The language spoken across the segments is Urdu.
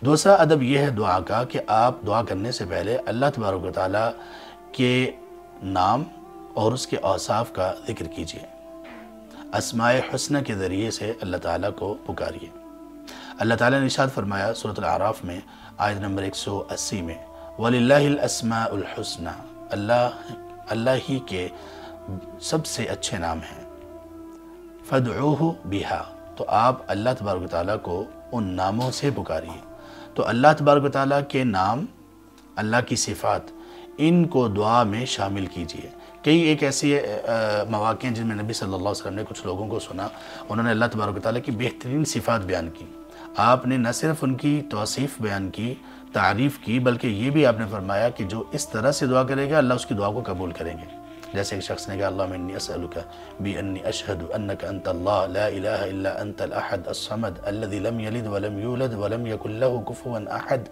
دوسرا ادب یہ ہے دعا کا کہ آپ دعا کرنے سے پہلے اللہ تبارک و تعالیٰ کے نام اور اس کے اوصاف کا ذکر کیجئے، اسماء حسنہ کے ذریعے سے اللہ تعالیٰ کو پکاریے۔ اللہ تعالیٰ نے ارشاد فرمایا سورۃ الاعراف میں آیت نمبر 180 میں وَلِلَّهِ الْأَسْمَاءُ الْحُسْنَى، اللہ ہی کے سب سے اچھے نام ہیں، فَادْعُوهُ بِهَا، تو آپ اللہ تبارک و تعالیٰ کو ان ناموں سے پکاریے۔ تو اللہ تبارک و تعالیٰ کے نام، اللہ کی صفات، ان کو دعا میں شامل کیجئے۔ کئی ایک ایسی مواقع ہیں جن میں نبی صلی اللہ علیہ وسلم نے کچھ لوگوں کو سنا، انہوں نے اللہ تبارک و تعالیٰ کی بہترین صفات بیان کی۔ آپ نے نہ صرف ان کی توصیف بیان کی، تعریف کی، بلکہ یہ بھی آپ نے فرمایا کہ جو اس طرح سے دعا کرے گا اللہ اس کی دعا کو قبول کریں گے۔ جیسے ایک شخص نے کہا اللہم انی اسألک بانی اشہد انک انت اللہ لا الہ الا انت الاحد الصمد الذی لم یلد ولم یولد ولم یکن لہ کفوا احد۔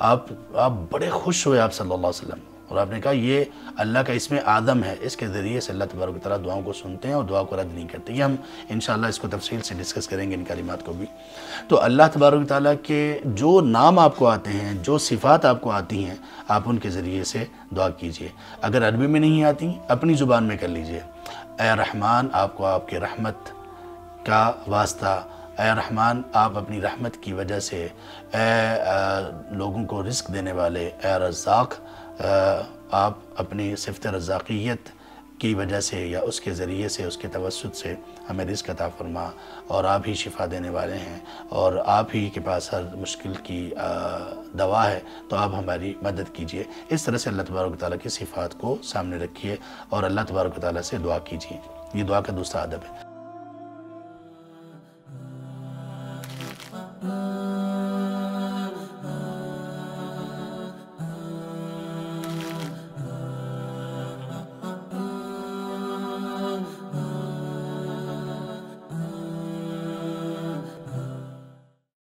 آپ بڑے خوش ہوئے آپ صلی اللہ علیہ وسلم، اور آپ نے کہا یہ اللہ کا اسم اعظم ہے، اس کے ذریعے سے اللہ تبارک و تعالیٰ دعاؤں کو سنتے ہیں اور دعا کو رد نہیں کرتے۔ یہ ہم انشاءاللہ اس کو تفصیل سے ڈسکس کریں گے ان کلمات کو بھی۔ تو اللہ تبارک و تعالیٰ کے جو نام آپ کو آتے ہیں، جو صفات آپ کو آتی ہیں، آپ ان کے ذریعے سے دعا کیجئے۔ اگر عربی میں نہیں آتی اپنی زبان میں کر لیجئے۔ اے رحمان، آپ کو آپ کے رحمت کا واسطہ، اے رحمان آپ اپنی رحمت کی وجہ سے، اے لوگوں کو رزق دینے والے، اے رزاق، آپ اپنی صفت رزاقیت کی وجہ سے یا اس کے ذریعے سے، اس کے توسط سے ہمیں رزق عطا فرما، اور آپ ہی شفا دینے والے ہیں، اور آپ ہی کے پاس ہر مشکل کی دوا ہے، تو آپ ہماری مدد کیجئے۔ اس طرح سے اللہ تبارک و تعالیٰ کی صفات کو سامنے رکھیے اور اللہ تبارک و تعالیٰ سے دعا کیجئے۔ یہ دعا کا دوسرا ادب ہے۔